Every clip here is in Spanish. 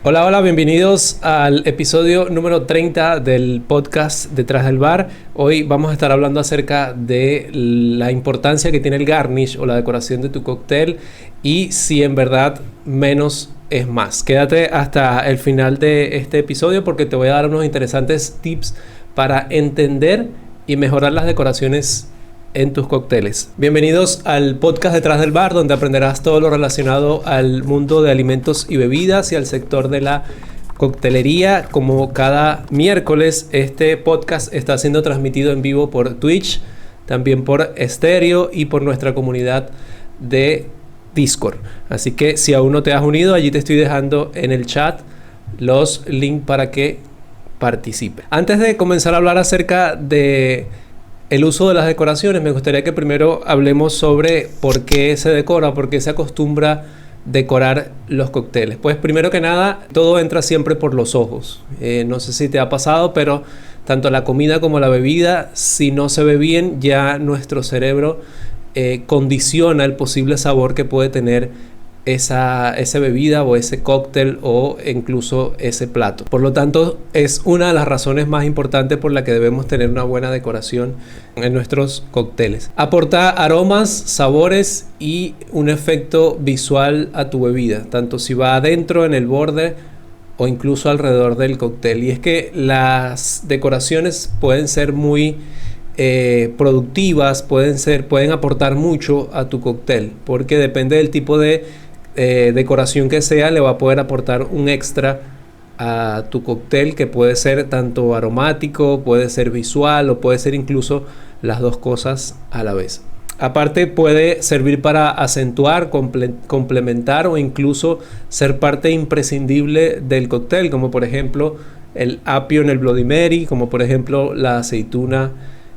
Hola, hola, bienvenidos al episodio número 30 del podcast Detrás del Bar. Hoy vamos a estar hablando acerca de la importancia que tiene el garnish o la decoración de tu cóctel y si en verdad menos es más. Quédate hasta el final de este episodio porque te voy a dar unos interesantes tips para entender y mejorar las decoraciones en tus cócteles. Bienvenidos al podcast Detrás del Bar, donde aprenderás todo lo relacionado al mundo de alimentos y bebidas y al sector de la coctelería. Como cada miércoles, este podcast está siendo transmitido en vivo por Twitch, también por Stereo y por nuestra comunidad de Discord. Así que si aún no te has unido, allí te estoy dejando en el chat los links para que participes. Antes de comenzar a hablar acerca de el uso de las decoraciones, me gustaría que primero hablemos sobre por qué se decora, por qué se acostumbra decorar los cócteles. Pues primero que nada, todo entra siempre por los ojos. No sé si te ha pasado, pero tanto la comida como la bebida, si no se ve bien, ya nuestro cerebro condiciona el posible sabor que puede tener esa bebida o ese cóctel o incluso ese plato. Por lo tanto, es una de las razones más importantes por la que debemos tener una buena decoración en nuestros cócteles. Aporta aromas, sabores y un efecto visual a tu bebida, tanto si va adentro, en el borde o incluso alrededor del cóctel. Y es que las decoraciones pueden ser muy productivas, pueden aportar mucho a tu cóctel, porque depende del tipo de decoración que sea, le va a poder aportar un extra a tu cóctel, que puede ser tanto aromático, puede ser visual o puede ser incluso las dos cosas a la vez. Aparte, puede servir para acentuar, complementar o incluso ser parte imprescindible del cóctel, como por ejemplo el apio en el Bloody Mary, como por ejemplo la aceituna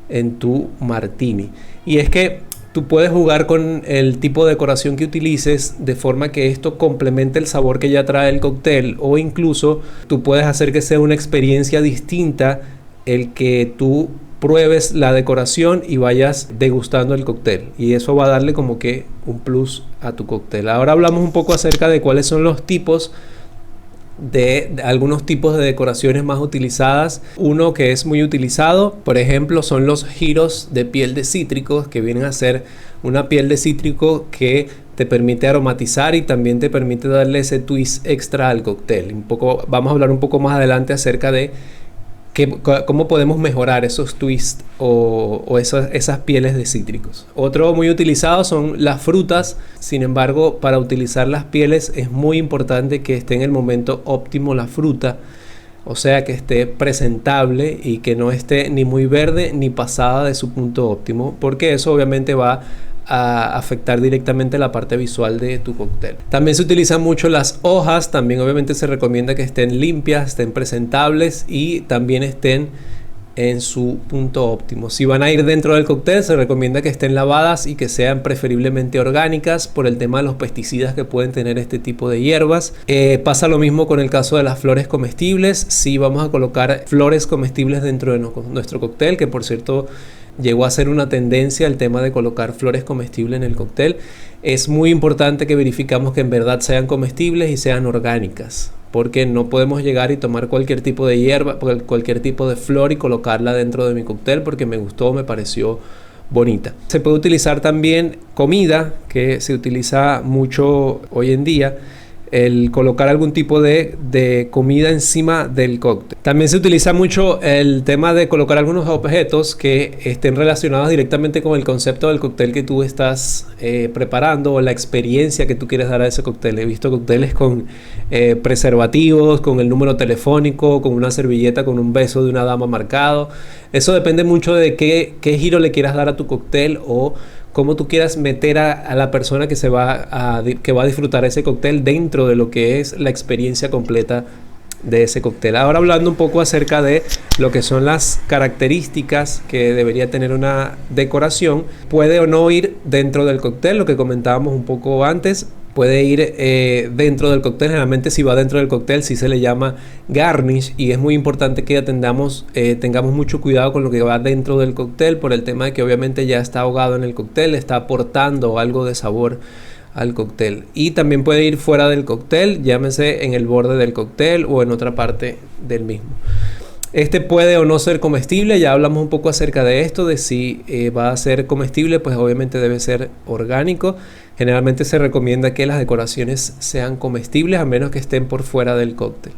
en tu martini. Y es que tú puedes jugar con el tipo de decoración que utilices de forma que esto complemente el sabor que ya trae el cóctel, o incluso tú puedes hacer que sea una experiencia distinta el que tú pruebes la decoración y vayas degustando el cóctel, y eso va a darle como que un plus a tu cóctel. Ahora hablamos un poco acerca de cuáles son los tipos de algunos tipos de decoraciones más utilizadas. Uno que es muy utilizado, por ejemplo, son los giros de piel de cítricos, que vienen a ser una piel de cítrico que te permite aromatizar y también te permite darle ese twist extra al cóctel. Vamos a hablar un poco más adelante acerca de cómo podemos mejorar esos twists o esas pieles de cítricos. Otro muy utilizado son las frutas. Sin embargo, para utilizar las pieles es muy importante que esté en el momento óptimo la fruta, o sea, que esté presentable y que no esté ni muy verde ni pasada de su punto óptimo, porque eso obviamente va a afectar directamente la parte visual de tu cóctel. También se utilizan mucho las hojas. También obviamente se recomienda que estén limpias, estén presentables y también estén en su punto óptimo. Si van a ir dentro del cóctel, se recomienda que estén lavadas y que sean preferiblemente orgánicas, por el tema de los pesticidas que pueden tener este tipo de hierbas. Pasa lo mismo con el caso de las flores comestibles. Si vamos a colocar flores comestibles dentro de nuestro cóctel, que por cierto llegó a ser una tendencia el tema de colocar flores comestibles en el cóctel, es muy importante que verificamos que en verdad sean comestibles y sean orgánicas, porque no podemos llegar y tomar cualquier tipo de hierba, cualquier tipo de flor y colocarla dentro de mi cóctel porque me gustó, me pareció bonita. Se puede utilizar también comida, que se utiliza mucho hoy en día, el colocar algún tipo de comida encima del cóctel. También se utiliza mucho el tema de colocar algunos objetos que estén relacionados directamente con el concepto del cóctel que tú estás preparando, o la experiencia que tú quieres dar a ese cóctel. He visto cócteles con preservativos, con el número telefónico, con una servilleta con un beso de una dama marcado. Eso depende mucho de qué giro le quieras dar a tu cóctel, o cómo tú quieras meter a la persona que va a disfrutar ese cóctel dentro de lo que es la experiencia completa de ese cóctel. Ahora hablando un poco acerca de lo que son las características que debería tener una decoración. Puede o no ir dentro del cóctel, lo que comentábamos un poco antes. Puede ir dentro del cóctel. Generalmente, si va dentro del cóctel, sí se le llama garnish, y es muy importante que tengamos mucho cuidado con lo que va dentro del cóctel, por el tema de que obviamente ya está ahogado en el cóctel, está aportando algo de sabor al cóctel. Y también puede ir fuera del cóctel, llámese en el borde del cóctel o en otra parte del mismo. Este puede o no ser comestible, ya hablamos un poco acerca de esto, de si va a ser comestible, pues obviamente debe ser orgánico. Generalmente se recomienda que las decoraciones sean comestibles a menos que estén por fuera del cóctel.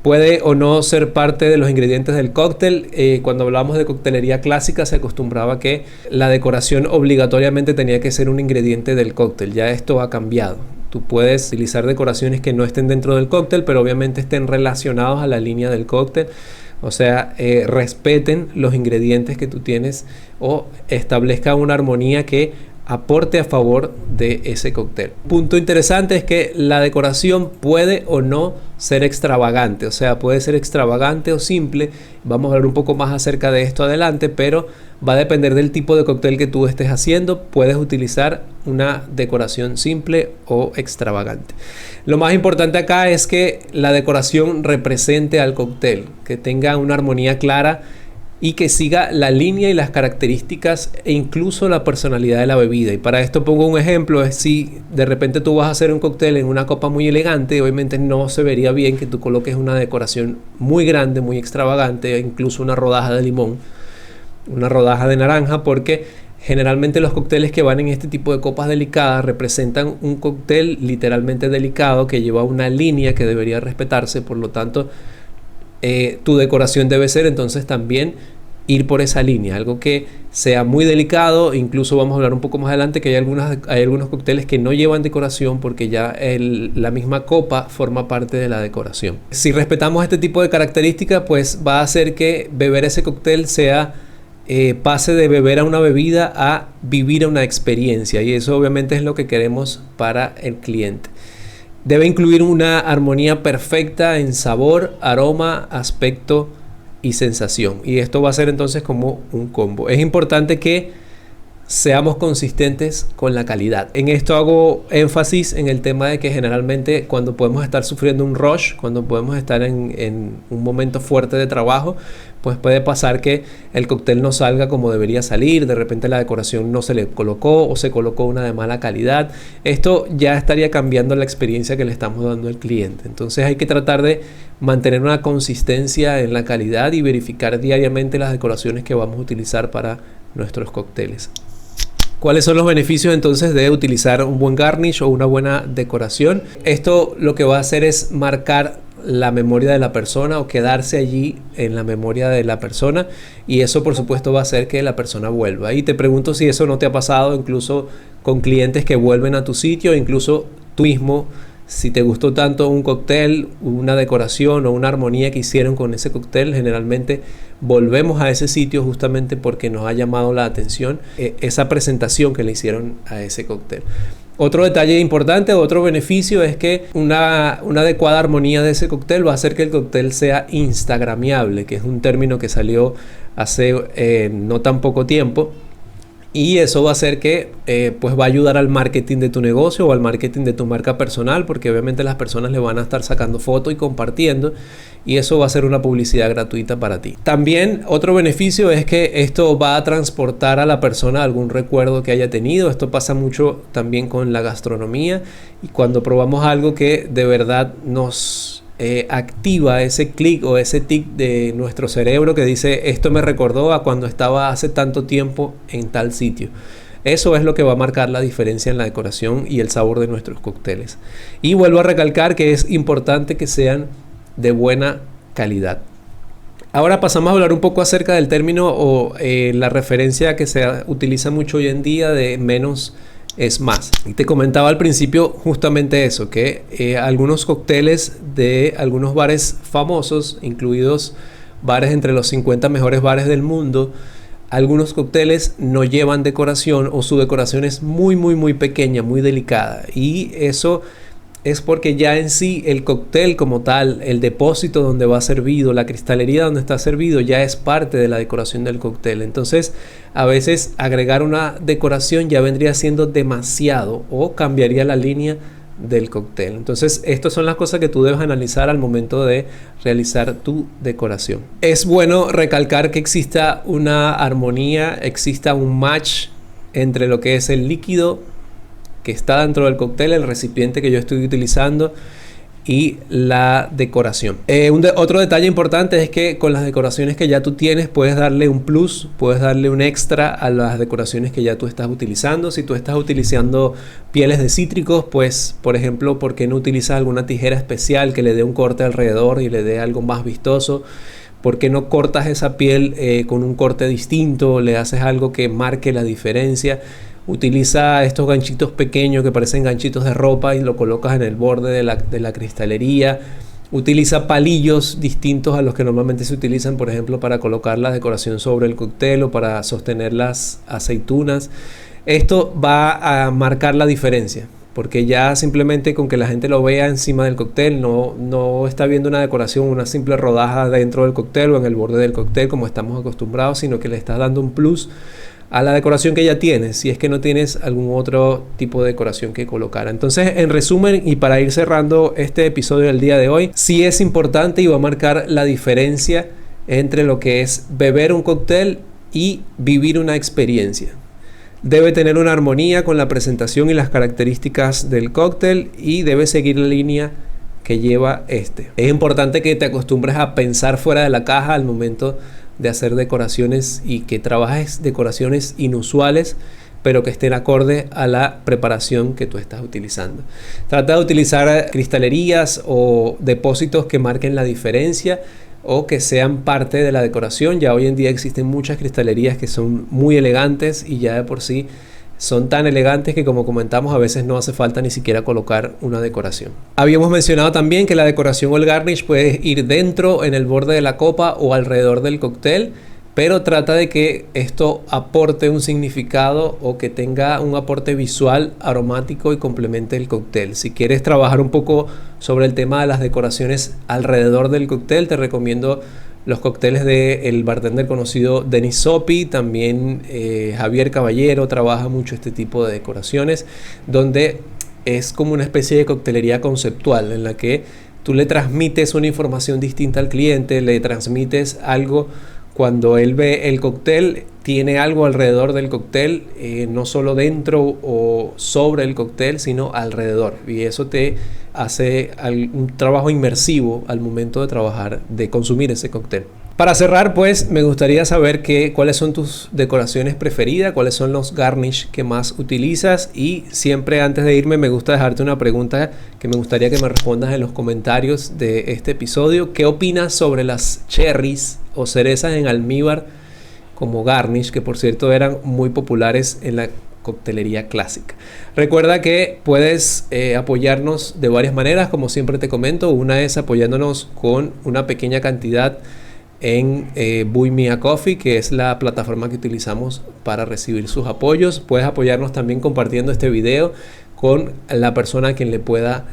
Puede o no ser parte de los ingredientes del cóctel. Cuando hablamos de coctelería clásica se acostumbraba que la decoración obligatoriamente tenía que ser un ingrediente del cóctel. Ya esto ha cambiado. Tú puedes utilizar decoraciones que no estén dentro del cóctel, pero obviamente estén relacionados a la línea del cóctel. O sea, respeten los ingredientes que tú tienes o establezcan una armonía que aporte a favor de ese cóctel. Punto interesante es que la decoración puede o no ser extravagante, o sea, puede ser extravagante o simple. Vamos a hablar un poco más acerca de esto adelante, pero va a depender del tipo de cóctel que tú estés haciendo. Puedes utilizar una decoración simple o extravagante. Lo más importante acá es que la decoración represente al cóctel, que tenga una armonía clara y que siga la línea y las características e incluso la personalidad de la bebida. Y para esto pongo un ejemplo, es si de repente tú vas a hacer un cóctel en una copa muy elegante, obviamente no se vería bien que tú coloques una decoración muy grande, muy extravagante, incluso una rodaja de limón, una rodaja de naranja, porque generalmente los cócteles que van en este tipo de copas delicadas representan un cóctel literalmente delicado que lleva una línea que debería respetarse. Por lo tanto, tu decoración debe ser entonces también ir por esa línea, algo que sea muy delicado. Incluso vamos a hablar un poco más adelante que hay algunos cócteles que no llevan decoración porque ya la misma copa forma parte de la decoración. Si respetamos este tipo de características, pues va a hacer que beber ese cóctel pase de beber a una bebida a vivir a una experiencia, y eso obviamente es lo que queremos para el cliente. Debe incluir una armonía perfecta en sabor, aroma, aspecto y sensación. Y esto va a ser entonces como un combo. Es importante que seamos consistentes con la calidad. En esto hago énfasis en el tema de que generalmente cuando podemos estar sufriendo un rush, cuando podemos estar en un momento fuerte de trabajo, pues puede pasar que el cóctel no salga como debería salir. De repente la decoración no se le colocó o se colocó una de mala calidad. Esto ya estaría cambiando la experiencia que le estamos dando al cliente. Entonces hay que tratar de mantener una consistencia en la calidad y verificar diariamente las decoraciones que vamos a utilizar para nuestros cócteles. ¿Cuáles son los beneficios entonces de utilizar un buen garnish o una buena decoración? Esto lo que va a hacer es marcar la memoria de la persona o quedarse allí en la memoria de la persona, y eso por supuesto va a hacer que la persona vuelva. Y te pregunto si eso no te ha pasado incluso con clientes que vuelven a tu sitio, incluso tú mismo. Si te gustó tanto un cóctel, una decoración o una armonía que hicieron con ese cóctel, generalmente volvemos a ese sitio justamente porque nos ha llamado la atención esa presentación que le hicieron a ese cóctel. Otro detalle importante, otro beneficio es que una adecuada armonía de ese cóctel va a hacer que el cóctel sea instagramiable, que es un término que salió hace no tan poco tiempo. Y eso va a hacer que pues va a ayudar al marketing de tu negocio o al marketing de tu marca personal, porque obviamente las personas le van a estar sacando fotos y compartiendo, y eso va a ser una publicidad gratuita para ti. También otro beneficio es que esto va a transportar a la persona algún recuerdo que haya tenido. Esto pasa mucho también con la gastronomía, y cuando probamos algo que de verdad nos activa ese clic o ese tic de nuestro cerebro que dice: esto me recordó a cuando estaba hace tanto tiempo en tal sitio. Eso es lo que va a marcar la diferencia en la decoración y el sabor de nuestros cócteles. Y vuelvo a recalcar que es importante que sean de buena calidad. Ahora pasamos a hablar un poco acerca del término o la referencia que se utiliza mucho hoy en día de menos es más. Y te comentaba al principio justamente eso, que algunos cócteles de algunos bares famosos, incluidos bares entre los 50 mejores bares del mundo, algunos cócteles no llevan decoración o su decoración es muy pequeña, muy delicada, y eso es porque ya en sí el cóctel como tal, el depósito donde va servido, la cristalería donde está servido, ya es parte de la decoración del cóctel. Entonces a veces agregar una decoración ya vendría siendo demasiado o cambiaría la línea del cóctel. Entonces estas son las cosas que tú debes analizar al momento de realizar tu decoración. Es bueno recalcar que exista una armonía, exista un match entre lo que es el líquido que está dentro del cóctel, el recipiente que yo estoy utilizando y la decoración. Otro detalle importante es que con las decoraciones que ya tú tienes puedes darle un plus, puedes darle un extra a las decoraciones que ya tú estás utilizando. Si tú estás utilizando pieles de cítricos, pues por ejemplo, ¿por qué no utilizas alguna tijera especial que le dé un corte alrededor y le dé algo más vistoso? ¿Por qué no cortas esa piel con un corte distinto? Le haces algo que marque la diferencia. Utiliza estos ganchitos pequeños que parecen ganchitos de ropa y lo colocas en el borde de la cristalería. Utiliza palillos distintos a los que normalmente se utilizan, por ejemplo, para colocar la decoración sobre el cóctel o para sostener las aceitunas. Esto va a marcar la diferencia, porque ya simplemente con que la gente lo vea encima del cóctel, no está viendo una decoración, una simple rodaja dentro del cóctel o en el borde del cóctel como estamos acostumbrados, sino que le estás dando un plus a la decoración que ya tienes, si es que no tienes algún otro tipo de decoración que colocar. Entonces, en resumen, y para ir cerrando este episodio del día de hoy, sí es importante y va a marcar la diferencia entre lo que es beber un cóctel y vivir una experiencia. Debe tener una armonía con la presentación y las características del cóctel y debe seguir la línea que lleva este. Es importante que te acostumbres a pensar fuera de la caja al momento de hacer decoraciones y que trabajes decoraciones inusuales, pero que estén acorde a la preparación que tú estás utilizando. Trata de utilizar cristalerías o depósitos que marquen la diferencia o que sean parte de la decoración. Ya hoy en día existen muchas cristalerías que son muy elegantes y ya de por sí son tan elegantes que, como comentamos, a veces no hace falta ni siquiera colocar una decoración. Habíamos mencionado también que la decoración o el garnish puede ir dentro, en el borde de la copa o alrededor del cóctel, pero trata de que esto aporte un significado o que tenga un aporte visual, aromático y complemente el cóctel. Si quieres trabajar un poco sobre el tema de las decoraciones alrededor del cóctel, te recomiendo los cócteles del bartender conocido Denis Sopi. También Javier Caballero trabaja mucho este tipo de decoraciones, donde es como una especie de coctelería conceptual en la que tú le transmites una información distinta al cliente, le transmites algo. Cuando él ve el cóctel, tiene algo alrededor del cóctel, no solo dentro o sobre el cóctel, sino alrededor. Y eso te hace un trabajo inmersivo al momento de trabajar, de consumir ese cóctel. Para cerrar, pues, me gustaría saber cuáles son tus decoraciones preferidas, cuáles son los garnish que más utilizas, y siempre antes de irme me gusta dejarte una pregunta que me gustaría que me respondas en los comentarios de este episodio. ¿Qué opinas sobre las cherries o cerezas en almíbar como garnish, que por cierto eran muy populares en la coctelería clásica? Recuerda que puedes apoyarnos de varias maneras, como siempre te comento. Una es apoyándonos con una pequeña cantidad en Buy Me a Coffee, que es la plataforma que utilizamos para recibir sus apoyos. Puedes apoyarnos también compartiendo este video con la persona a quien le pueda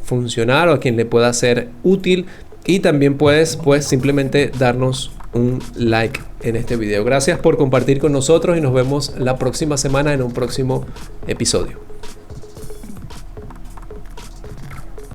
funcionar o a quien le pueda ser útil, y también puedes simplemente darnos un like en este video. Gracias por compartir con nosotros y nos vemos la próxima semana en un próximo episodio.